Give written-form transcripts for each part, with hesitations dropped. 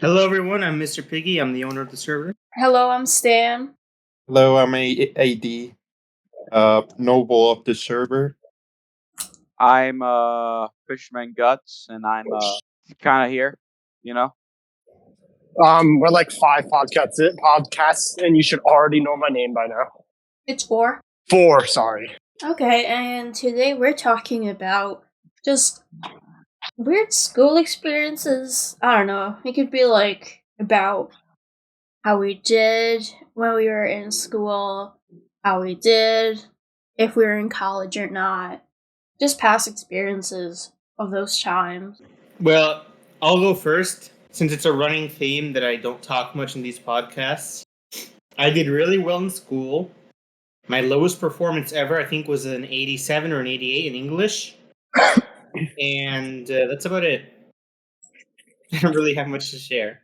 Hello, everyone. I'm Mr. Piggy. I'm the owner of the server. Hello, I'm Stan. Hello, I'm AD, noble of the server. I'm Fisherman Guts, and I'm kind of here, you know. We're like 5 podcasts, and you should already know my name by now. It's 4. 4, sorry. Okay, and today we're talking about just weird school experiences. I don't know. It could be like about how we did when we were in school, how we did, if we were in college or not. Just past experiences of those times. Well, I'll go first, since it's a running theme that I don't talk much in these podcasts. I did really well in school. My lowest performance ever, I think, was an 87 or an 88 in English. And that's about it. I don't really have much to share.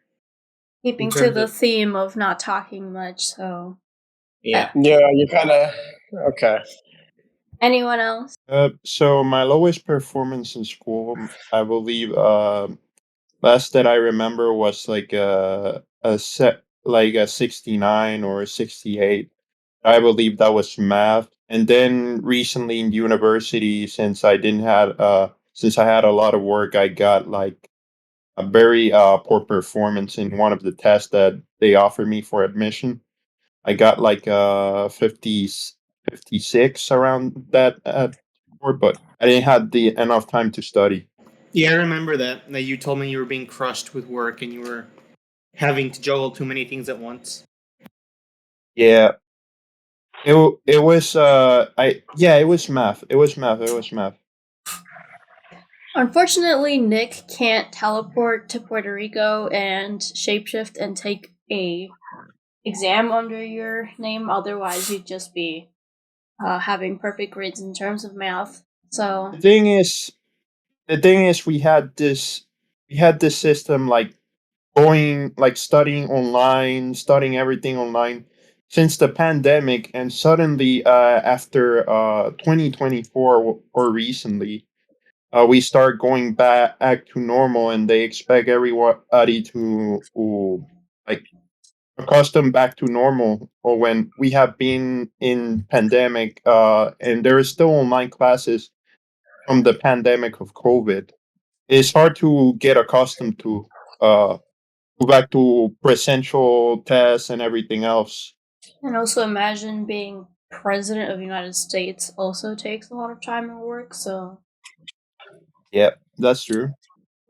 Keeping to the theme of not talking much, so... Yeah. Yeah, you kind of... Okay. Anyone else? So my lowest performance in school, I believe, last that I remember was like a 69 or a 68. I believe that was math. And then recently in university, since I had a lot of work, I got like a very poor performance in one of the tests that they offered me for admission. I got like 56 around that board, but I didn't have enough time to study. Yeah, I remember that you told me you were being crushed with work and you were having to juggle too many things at once. Yeah. It was it was math. It was math. Unfortunately, Nick can't teleport to Puerto Rico and shapeshift and take a exam under your name. Otherwise, you'd just be having perfect grades in terms of math. So the thing is, we had this system like studying online, studying everything online since the pandemic, and suddenly after 2024 or recently. We start going back to normal, and they expect everybody to like accustom back to normal. Or when we have been in pandemic, and there is still online classes from the pandemic of COVID. It's hard to get accustomed to go back to presential tests and everything else. and also imagine being president of the United States also takes a lot of time and work. So Yeah, that's true.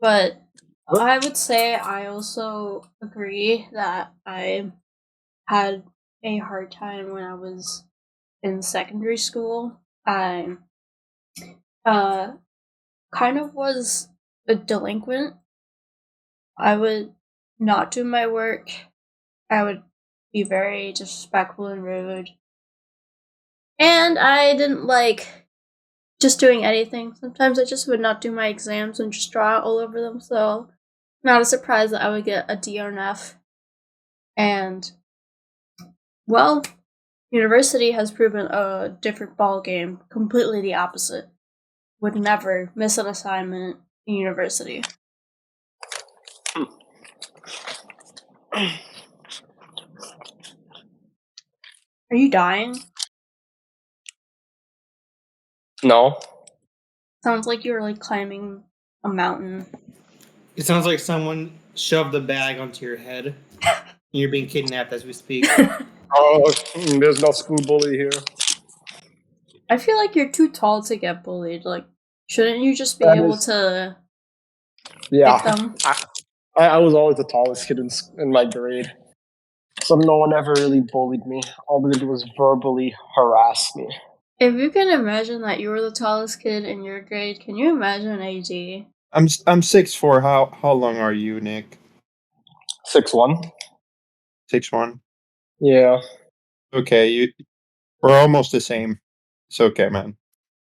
but I would say I also agree that I had a hard time when I was in secondary school. I kind of was a delinquent. I would not do my work. I would be very disrespectful and rude. And I didn't like just doing anything. Sometimes I just would not do my exams and just draw all over them, so not a surprise that I would get a D or an F. And, well, university has proven a different ball game, completely the opposite. Would never miss an assignment in university. Are you dying? No. Sounds like you were like climbing a mountain. It sounds like someone shoved a bag onto your head. You're being kidnapped as we speak. Oh, there's no school bully here. I feel like you're too tall to get bullied. Like, shouldn't you just be able to pick them? I was always the tallest kid in my grade. So no one ever really bullied me. All they did was verbally harass me. If you can imagine that you were the tallest kid in your grade, can you imagine AD? I'm 6'4". How long are you, Nick? 6'1". 6'1". Yeah. Okay, we're almost the same. It's okay, man.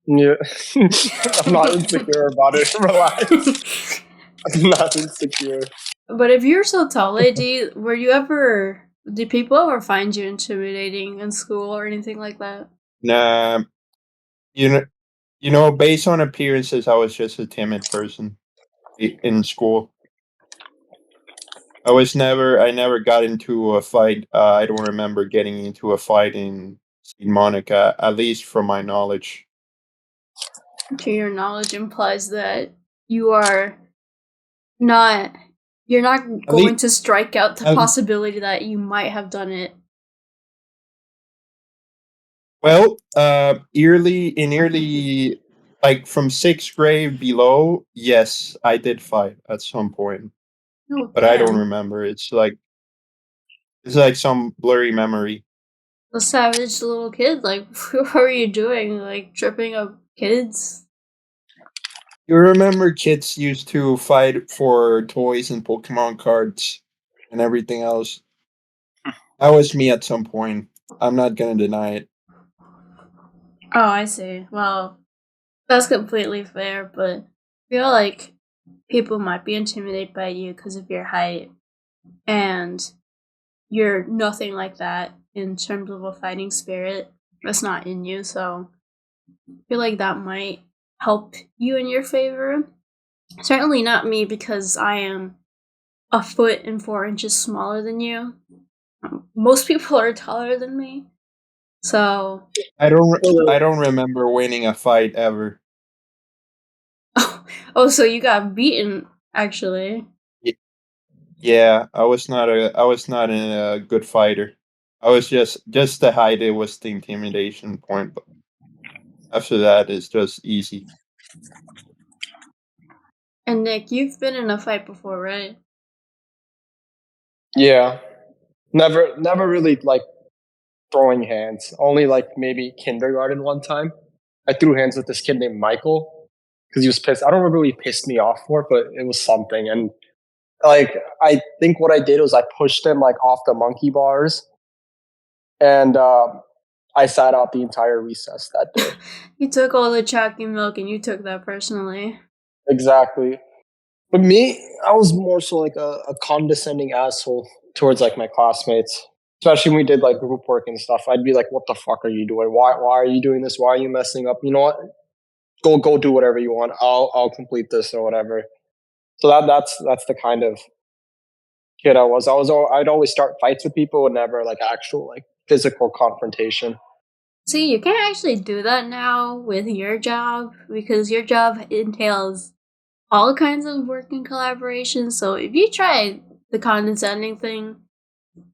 Yeah. I'm not insecure about it. Relax. I'm not insecure. But if you're so tall, AD, did people ever find you intimidating in school or anything like that? Nah, you know, based on appearances, I was just a timid person in school. I never got into a fight. I don't remember getting into a fight in St. Monica, at least from my knowledge. To your knowledge implies that you are not you're not At going least, to strike out the at, possibility that you might have done it. well, early, like from sixth grade below, yes, I did fight at some point, Oh but I don't damn. remember. It's like some blurry memory. A savage little kid, like what were you doing? Like tripping up kids? You remember kids used to fight for toys and Pokemon cards and everything else. That was me at some point. I'm not gonna deny it. Oh, I see. Well, that's completely fair, but I feel like people might be intimidated by you because of your height, and you're nothing like that in terms of a fighting spirit. That's not in you, so I feel like that might help you in your favor. Certainly not me because I am a foot and 4 inches smaller than you. Most people are taller than me, so I don't remember winning a fight ever. oh, so you got beaten actually. Y- Yeah, I was not a good fighter. I was just the height. It was the intimidation point. But after that, it's just easy. And Nick, you've been in a fight before, right? Yeah, never really like throwing hands. Only like maybe kindergarten one time. I threw hands with this kid named Michael because he was pissed. I don't remember what he pissed me off for, but it was something. And like I think what I did was I pushed him like off the monkey bars, and I sat out the entire recess that day. You took all the chalky milk and you took that personally. Exactly. But me, I was more so like a condescending asshole towards like my classmates. Especially when we did like group work and stuff. I'd be like, what the fuck are you doing? Why are you doing this? Why are you messing up? You know what? Go do whatever you want. I'll complete this or whatever. So that's the kind of kid I was. I'd always start fights with people and never like actual like physical confrontation. See, you can't actually do that now with your job because your job entails all kinds of working collaboration. So if you try the condescending thing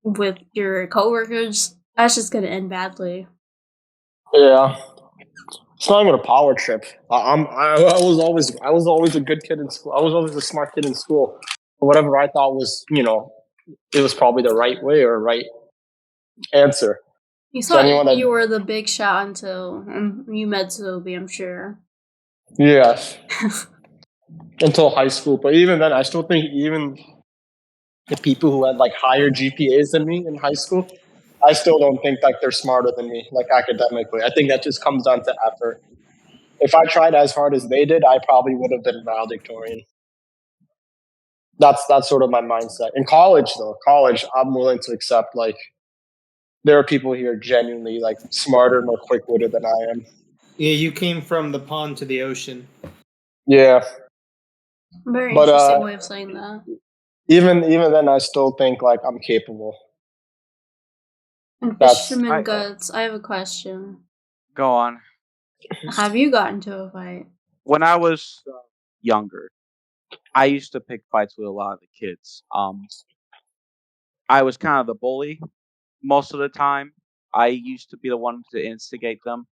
with your coworkers, that's just gonna end badly. Yeah. It's not even a power trip. I was always a good kid in school. I was always a smart kid in school. Whatever I thought was, it was probably the right way or right answer. You So anyone thought that you were the big shot until you met Zobi, I'm sure. yes, until high school. But even then, I still think even the people who had like higher GPAs than me in high school, I still don't think like they're smarter than me, like academically. I think that just comes down to effort. If I tried as hard as they did, I probably would have been valedictorian. That's sort of my mindset. In college, though, I'm willing to accept like there are people here genuinely like smarter, more quick witted than I am. Yeah, you came from the pond to the ocean. Yeah, Very but interesting way of saying that. even then, I still think like I'm capable. And That's Fisherman I Guts, I have a question. go on. Have you gotten into a fight? When I was younger, I used to pick fights with a lot of the kids. I was kind of the bully most of the time. I used to be the one to instigate them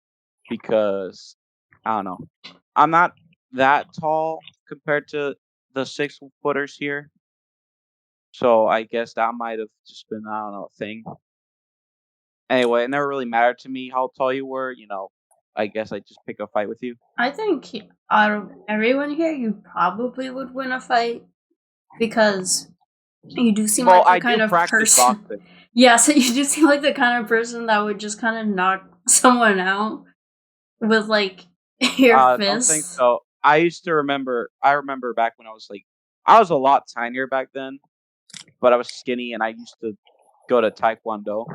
because I don't know. I'm not that tall compared to the 6 footers here, so I guess that might have just been I don't know a thing. Anyway, it never really mattered to me how tall you were. I guess I just pick a fight with you. I think out of everyone here, you probably would win a fight because you do seem Well, like the I do kind of practice person. boxing. Yeah, so you do seem like the kind of person that would just kind of knock someone out with like your Don't think fists. so. I used to remember. I remember back when I was a lot tinier back then, but I was skinny, and I used to go to taekwondo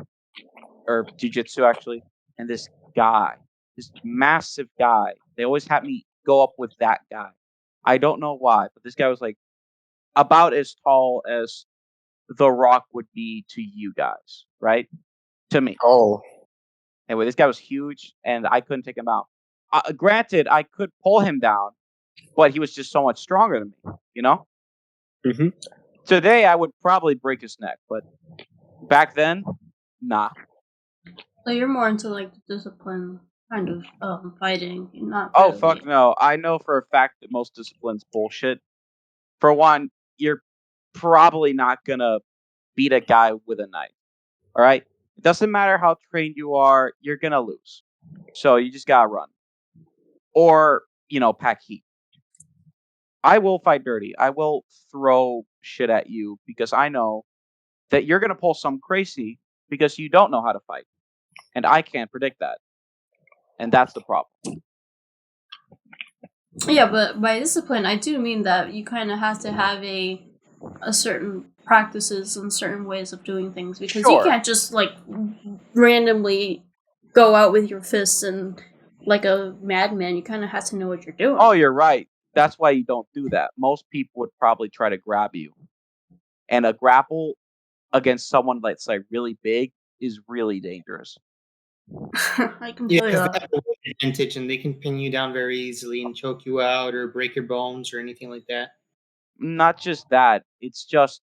or jujitsu actually. And guy, this massive guy, they always had me go up with that guy. I don't know why, but this guy was like about as tall as The Rock would be to you guys, right? To me. Oh, Anyway, this guy was huge, and I couldn't take him out. Granted, I could pull him down, but he was just so much stronger than me, you know? hmm Today, I would probably break his neck, but back then, nah. So you're more into like the discipline kind of fighting, not Oh, really. fuck no. I know for a fact that most discipline's bullshit. For one, you're probably not gonna beat a guy with a knife, all right? It doesn't matter how trained you are, you're gonna lose. So you just gotta run. Or, pack heat. I will fight dirty. I will throw shit at you because I know that you're gonna pull some crazy because you don't know how to fight. And I can't predict that. And that's the problem. Yeah, but by discipline, I do mean that you kind of have to have a certain practices and certain ways of doing things because you Sure. can't just like randomly go out with your fists and like a madman. You kind of have to know what you're doing. Oh, you're right. That's why you don't do that. Most people would probably try to grab you. And a grapple against someone that's like really big is really dangerous. I can Yeah, tell you because they that. have the weight advantage and they can pin you down very easily and choke you out or break your bones or anything like that. Not just that, it's just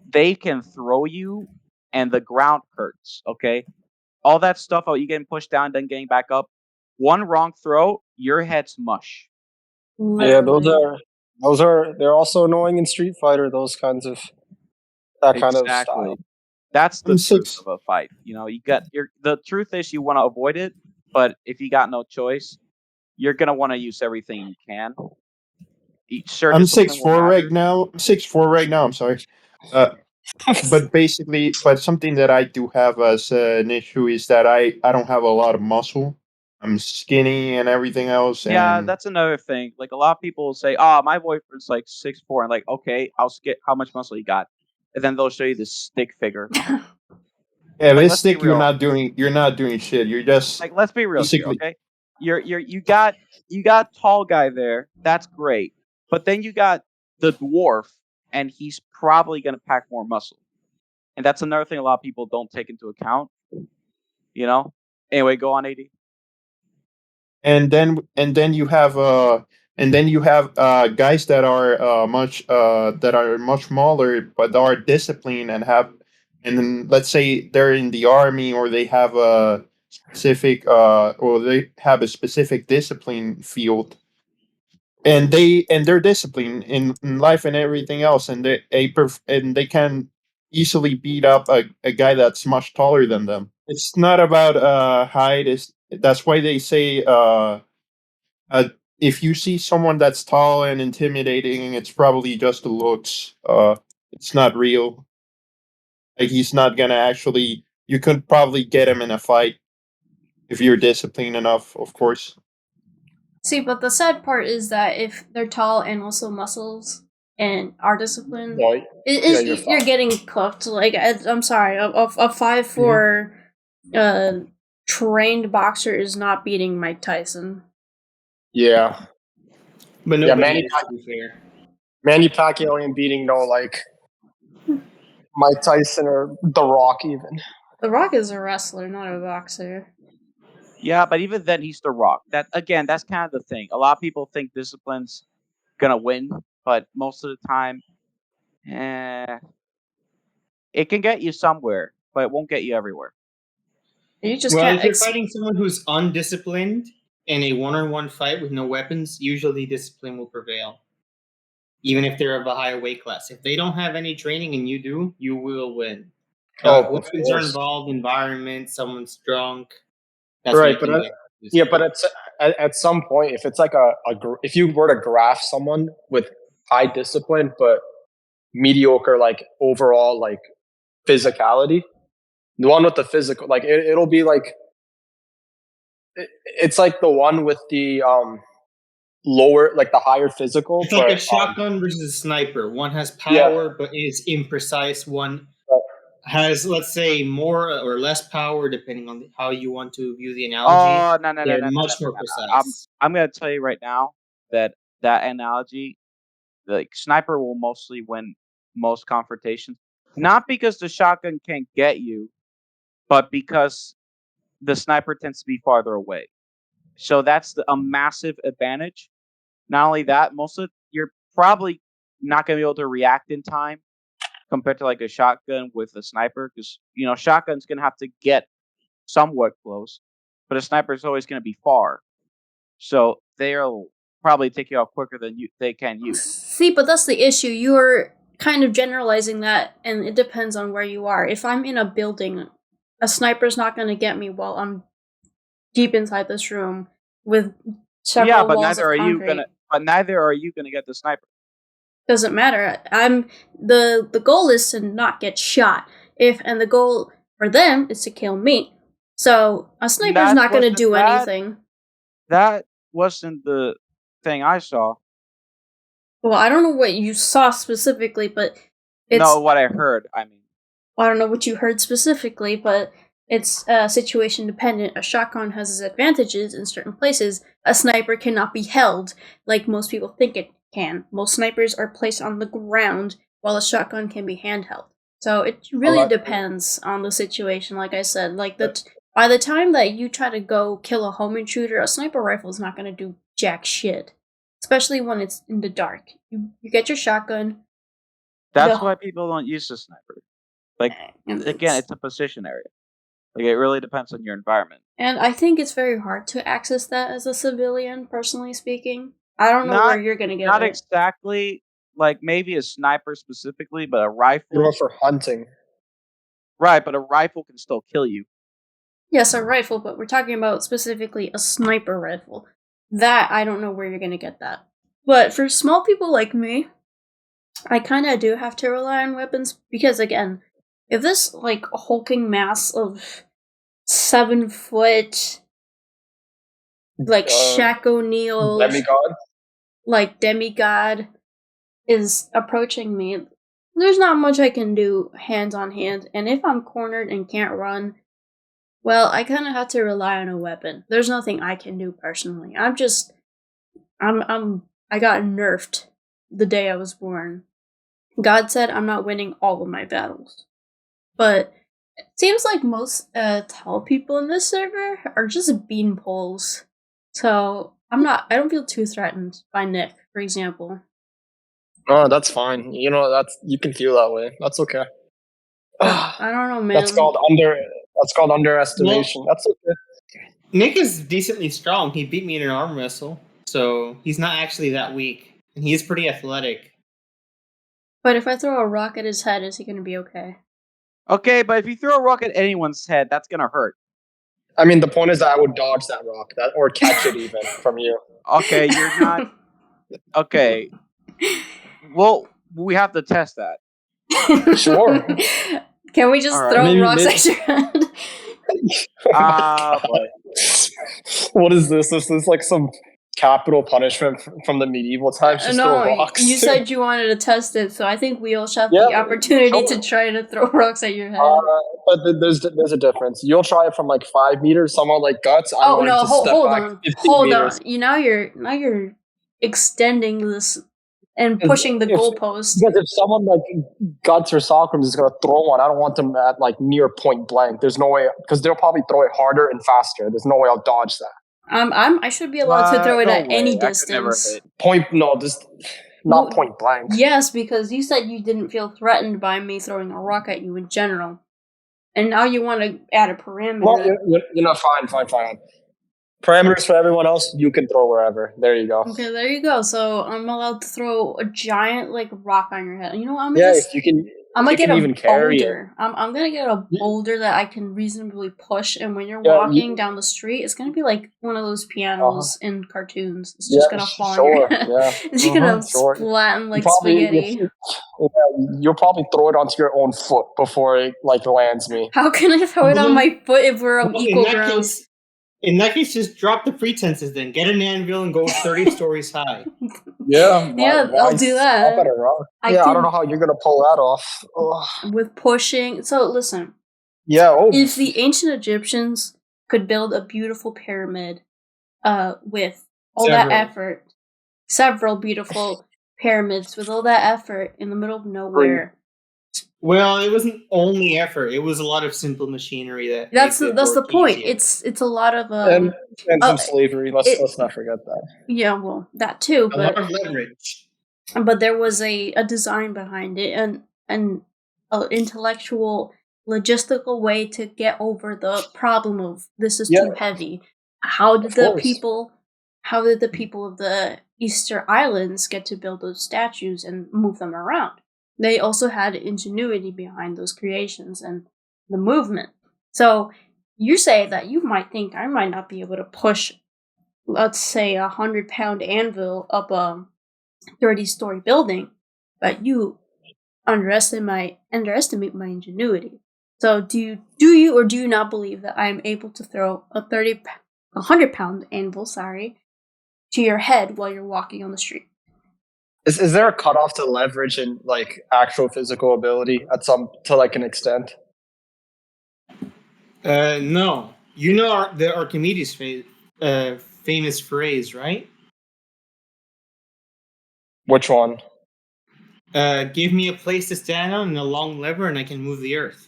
they can throw you and the ground hurts, okay? All that stuff about you getting pushed down, then getting back up. One wrong throw, your head's mush. yeah, Literally. they're also annoying in Street Fighter. Those kinds of that kind of Exactly. style. That's the I'm truth six. of a fight. The truth is you want to avoid it, but if you got no choice, you're gonna want to use everything you can. Sure, I'm discipline will 6'4" right matter. now. 6'4" right now. I'm sorry. Uh, but basically, but something that I do have as an issue is that I don't have a lot of muscle. I'm skinny and everything else, Yeah, and that's another thing. Like a lot of people will say, "Oh, my boyfriend's like 6'4", and like, okay, I'll skip how much muscle you got, and then they'll show you this stick figure. yeah, Like, this let's be stick real. you're not doing shit. You're just Like, let's be real here, basically. okay? You got tall guy there. That's great, but then you got the dwarf, and he's probably gonna pack more muscle, and that's another thing a lot of people don't take into account. You know. Anyway, go on, AD. And then you have guys that are much smaller but are disciplined and have, and then let's say they're in the army or they have a specific or they have a specific discipline field, and they're disciplined in life and everything else, and and they can easily beat up a guy that's much taller than them. It's not about height. Is That's why they say if you see someone that's tall and intimidating, it's probably just the looks. It's not real. Like he's not gonna actually. You could probably get him in a fight if you're disciplined enough, of course. See, but the sad part is that if they're tall and also muscles and are disciplined, Yeah, yeah, you're you're fine. getting cooked. Like I'm sorry, a 5'4" trained boxer is not beating Mike Tyson. Yeah, But yeah, nobody is, to be fair. Manny Pacquiao ain't beating no like Mike Tyson or The Rock even. The Rock is a wrestler, not a boxer. Yeah, but even then, he's the Rock. That's kind of the thing. A lot of people think discipline's gonna win, but most of the time, it can get you somewhere, but it won't get you everywhere. You just Well, can't. if you're fighting someone who's undisciplined in a one-on-one fight with no weapons, usually discipline will prevail. Even if they're of a higher weight class. If they don't have any training and you do, you will win. Oh, of Weapons are course. involved, environment, someone's drunk. That's Right, when you but can get yeah, discipline. but at some point, if it's like if you were to graph someone with high discipline but mediocre like overall like physicality, the one with the physical like it'll be like it's like the one with the lower like the higher physical, It's like but a shotgun versus a sniper. One has yeah, power but is imprecise. One has, let's say, more or less power, depending on how you want to view the analogy. Oh no no no They're no no no much more no! No. precise. I'm gonna tell you right now that analogy, like sniper will mostly win most confrontations. Not because the shotgun can't get you, but because the sniper tends to be farther away. So that's a massive advantage. Not only that, you're probably not going to be able to react in time compared to like a shotgun with a sniper, because shotgun's going to have to get somewhat close, but a sniper is always going to be far. So they'll probably take you out quicker than they can you. See, but that's the issue. You're kind of generalizing that, and it depends on where you are. If I'm in a building, a sniper's not going to get me while I'm deep inside this room with several walls of concrete. But neither are you gonna get the sniper. Doesn't matter. The goal is to not get shot. And the goal for them is to kill me. So a sniper's not going to do anything. That wasn't the thing I saw. Well, I don't know what you saw specifically, but what I heard. I mean, I don't know what you heard specifically, but it's situation dependent. A shotgun has its advantages in certain places. A sniper cannot be held like most people think it can. Most snipers are placed on the ground, while a shotgun can be handheld. So it really depends on the situation, like I said. By the time that you try to go kill a home intruder, a sniper rifle is not going to do jack shit. Especially when it's in the dark. You get your shotgun. That's why people don't use the sniper. Like, again, it's a position area. Like, it really depends on your environment. And I think it's very hard to access that as a civilian, personally speaking. I don't know where you're going to get it. Not exactly, like, maybe a sniper specifically, but a rifle. You're for hunting. Right, but a rifle can still kill you. Yes, a rifle, but we're talking about specifically a sniper rifle. That, I don't know where you're going to get that. But for small people like me, I kind of do have to rely on weapons, because, again, if this, like, hulking mass of 7 foot, like, Shaq O'Neal, demigod, is approaching me, there's not much I can do hands on hand, and if I'm cornered and can't run, well, I kind of have to rely on a weapon. There's nothing I can do personally. I got nerfed the day I was born. God said I'm not winning all of my battles. But it seems like most tall people in this server are just beanpoles. So I don't feel too threatened by Nick, for example. Oh, that's fine. You can feel that way. That's okay. I don't know, man. That's called underestimation. That's okay. Nick is decently strong. He beat me in an arm wrestle, so he's not actually that weak, and he is pretty athletic. But if I throw a rock at his head, is he going to be okay? Okay, but if you throw a rock at anyone's head, that's going to hurt. I mean, the point is that I would dodge that rock, or catch it even from you. Okay, you're not. Okay. Well, we have to test that. Sure. Can we just throw rocks at your head? Boy. What is this? Is this like some capital punishment from the medieval times? Just throw rocks? You said you wanted to test it, so I think we all should have the opportunity to try to throw rocks at your head. But there's a difference. You'll try it from like 5 meters. Someone like Guts. Hold on. Now you're extending this and pushing the goalpost. Because if someone like Guts or Socrams is going to throw one, I don't want them at like near point blank. There's no way, because they'll probably throw it harder and faster. There's no way I'll dodge that. I should be allowed to throw it at any distance. Not point blank. Yes, because you said you didn't feel threatened by me throwing a rock at you in general, and now you want to add a parameter. Well, fine. Parameters for everyone else, you can throw wherever. There you go. Okay, there you go. So I'm allowed to throw a giant rock on your head. You know what? I'm gonna get a boulder. I'm gonna get a boulder that I can reasonably push, and when you're walking down the street, it's gonna be like one of those pianos in cartoons. It's just gonna fall on your head. Yeah. It's gonna flatten like spaghetti. You'll probably throw it onto your own foot before it lands me. How can I throw it on my foot if we're on equal ground? In that case, just drop the pretenses then. Get an anvil and go 30 stories high. Yeah. I'll do that. I don't know how you're going to pull that off. Ugh. With pushing. So, listen. Yeah. If the ancient Egyptians could build a beautiful pyramid with all that effort, several beautiful pyramids with all that effort in the middle of nowhere. Well, it wasn't only effort. It was a lot of simple machinery that That's makes it the work point. easier. It's a lot of and some slavery. Let's it- not forget that. yeah, well, that too, a but lot of leverage. but there was a design behind it and an intellectual logistical way to get over the problem of this is Yeah. too heavy. How did Of the course. people of the Easter Islands get to build those statues and move them around? They also had ingenuity behind those creations and the movement. So you say that you might think I might not be able to push, let's say, 100-pound anvil up a 30-story building, but you underestimate my ingenuity. So do you or do you not believe that I am able to throw a 100-pound anvil, to your head while you're walking on the street? Is there a cutoff to leverage and like actual physical ability to like an extent? No. You know the Archimedes famous phrase, right? Which one? Give me a place to stand on and a long lever, and I can move the earth.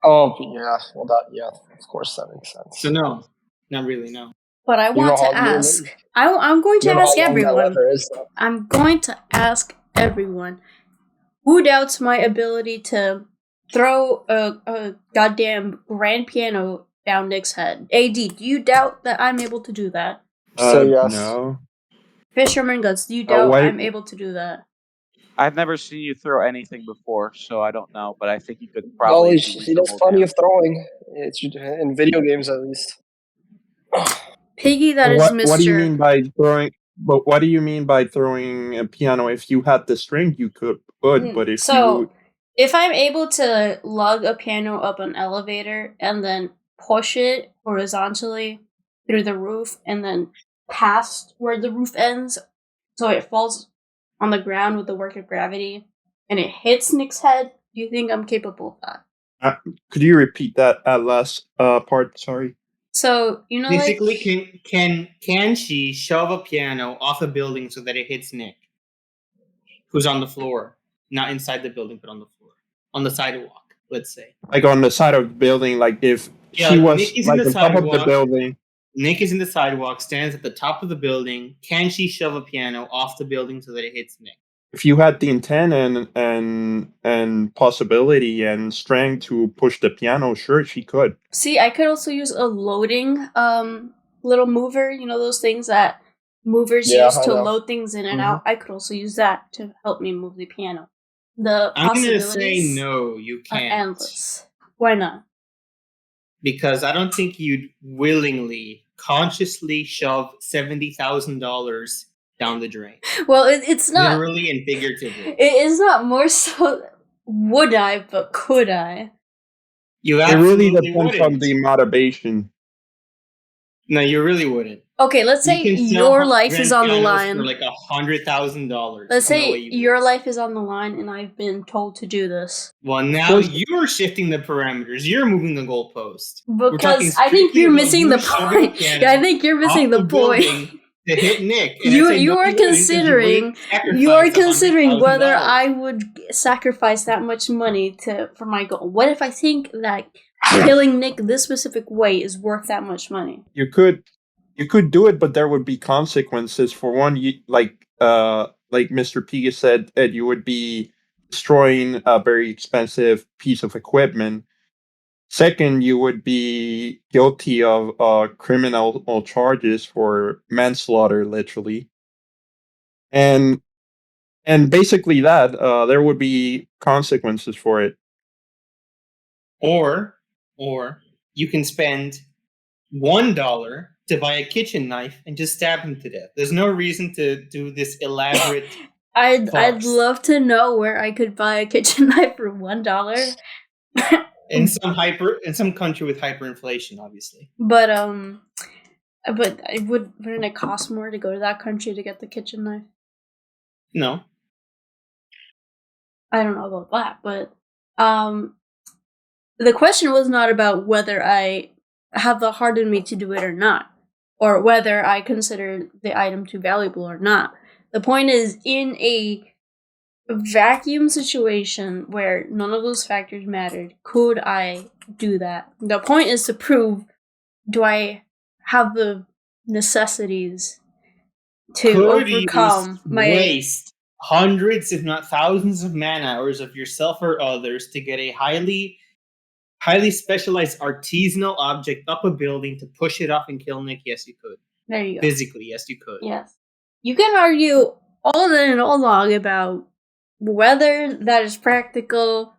Oh yeah, well of course that makes sense. So no, not really, no. But I want to ask. I'm going to ask everyone. I'm going to ask everyone. Who doubts my ability to throw a goddamn grand piano down Nick's head? AD, do you doubt that I'm able to do that? So yes. No. Fisherman Guts, do you doubt I'm able to do that? I've never seen you throw anything before, so I don't know. But I think you could probably. Well, he does plenty of throwing. It's in video games, at least. Piggy, that is Mr. What do you mean by throwing? But what do you mean by throwing a piano? If you had the string, you could. But if I'm able to lug a piano up an elevator and then push it horizontally through the roof and then past where the roof ends, so it falls on the ground with the work of gravity, and it hits Nick's head, do you think I'm capable of that? Could you repeat that last part? Sorry. So basically, can she shove a piano off a building so that it hits Nick, who's on the floor, not inside the building, but on the floor, on the sidewalk, let's say, like on the side of the building, like if she was like on top of the building. Nick is in the sidewalk, stands at the top of the building. Can she shove a piano off the building so that it hits Nick? If you had the intent and possibility and strength to push the piano, sure, she could. See, I could also use a loading little mover. You know those things that movers use to load things in and out. I could also use that to help me move the piano. The I'm possibilities gonna say no, you can't. Are endless. Why not? Because I don't think you'd willingly, consciously shove $70,000 down the drain. Well, it's not literally and figuratively. It is not more so. Would I? But could I? You it really depends on the motivation. No, you really wouldn't. Okay, let's say your life is on the line. For like $100,000. Let's say your life is on the line, and I've been told to do this. Well, now you're shifting the parameters. You're moving the goalpost. Because I think you're missing the point. Yeah, I think you're missing the point. To hit Nick. You are considering whether I would sacrifice that much money for my goal. What if I think that killing Nick this specific way is worth that much money? You could do it, but there would be consequences. For one, like Mr. Piggy said, Ed, you would be destroying a very expensive piece of equipment. Second, you would be guilty of criminal charges for manslaughter, literally. And basically that there would be consequences for it. Or you can spend $1 to buy a kitchen knife and just stab him to death. There's no reason to do this elaborate. I'd love to know where I could buy a kitchen knife for $1. in some country with hyperinflation, obviously. But wouldn't it cost more to go to that country to get the kitchen knife? No. I don't know about that, but the question was not about whether I have the heart in me to do it or not, or whether I consider the item too valuable or not. The point is, in a vacuum situation where none of those factors mattered, could I do that? The point is to prove, do I have the necessities to Could you overcome my... waste hundreds, if not thousands, of man hours of yourself or others to get a highly specialized artisanal object up a building to push it off and kill Nick? Yes, you could. There you go. Physically, yes, you could. Yes. You can argue all day and all long about whether that is practical,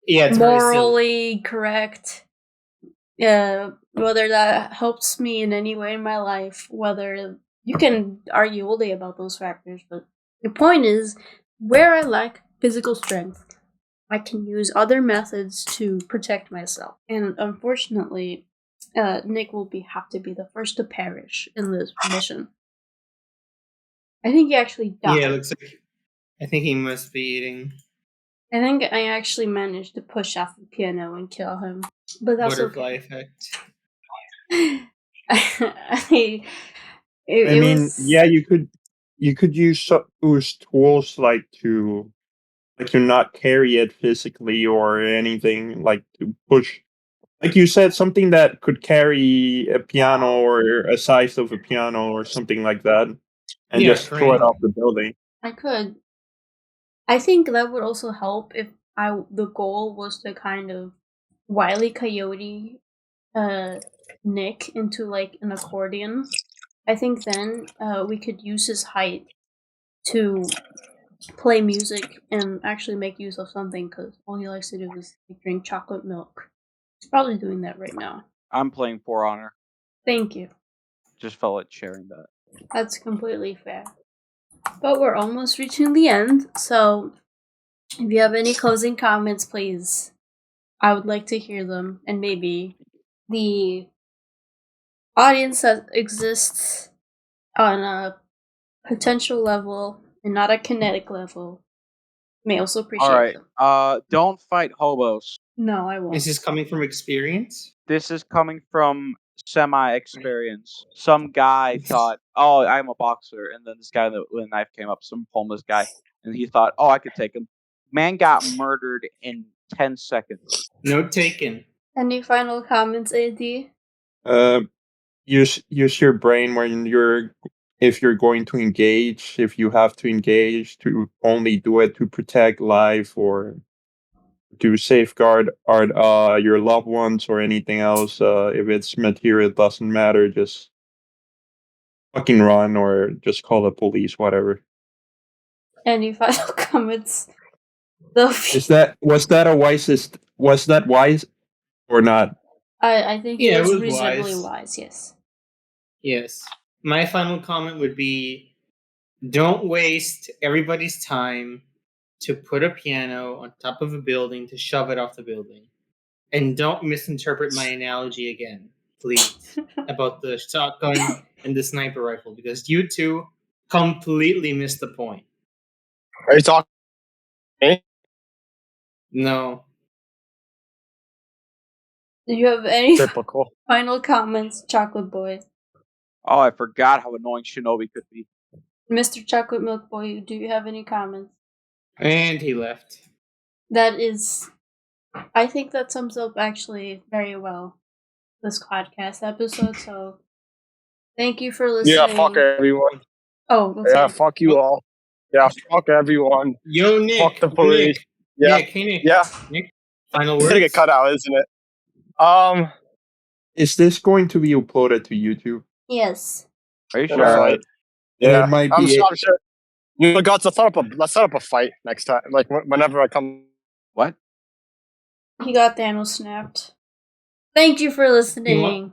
Yeah, it's very silly. morally correct, whether that helps me in any way in my life, whether you can argue all day about those factors, but the point is, where I lack physical strength, I can use other methods to protect myself. And unfortunately, Nick will have to be the first to perish in this mission. I think he actually died. Yeah, it looks like. I think he must be eating. I think I actually managed to push off the piano and kill him, but that's Butterfly okay. effect. Yeah, you could use those tools like to not carry it physically or anything, like to push, like you said, something that could carry a piano or a size of a piano or something like that, and Yeah, just throw it crane. off the building. I could. I think that would also help if the goal was to kind of Wile E. Coyote Nick into like an accordion. I think then we could use his height to play music and actually make use of something, because all he likes to do is like, drink chocolate milk. He's probably doing that right now. I'm playing For Honor. Thank you. Just felt like sharing that. That's completely fair. But we're almost reaching the end, so if you have any closing comments, please. I would like to hear them, and maybe the audience that exists on a potential level and not a kinetic level may also appreciate All right. them. Don't fight hobos. No, I won't. Is this coming from experience? This is coming from semi-experience. Some guy thought, "Oh, I'm a boxer," and then this guy with a knife came up, some homeless guy, and he thought, "Oh, I could take him." Man got murdered in 10 seconds. Note taken. Any final comments, AD? Use your brain when if you're going to engage, if you have to engage, to only do it to protect life or to safeguard your loved ones or anything else. If it's material, it doesn't matter. Just fucking run or just call the police, whatever. Any final comments? Was that wise or not? I think Yeah, it was it was reasonably wise. wise, yes. Yes. My final comment would be, don't waste everybody's time to put a piano on top of a building to shove it off the building. And don't misinterpret my analogy again, please, about the shotgun and the sniper rifle, because you two completely missed the point. Are you talking to me? No. Do you have any Typical. final comments, Chocolate Boy? Oh, I forgot how annoying Shinobi could be. Mr. Chocolate Milk Boy, do you have any comments? And he left. That is... I think that sums up actually very well this podcast episode, so thank you for listening. Yeah, fuck everyone. Oh, okay. Yeah, fuck you all. Yeah, fuck everyone. Yo, Nick. Fuck the police. Nick. Yeah. Nick, hey, Nick. Yeah. Nick, final It's words? gonna get cut out, isn't it? Is this going to be uploaded to YouTube? Yes. Are you In a sure? fight. And Yeah, it might I'm be sure. You know, Guts, let's set up a fight next time. Like whenever I come. What? He got Thanos snapped. Thank you for listening.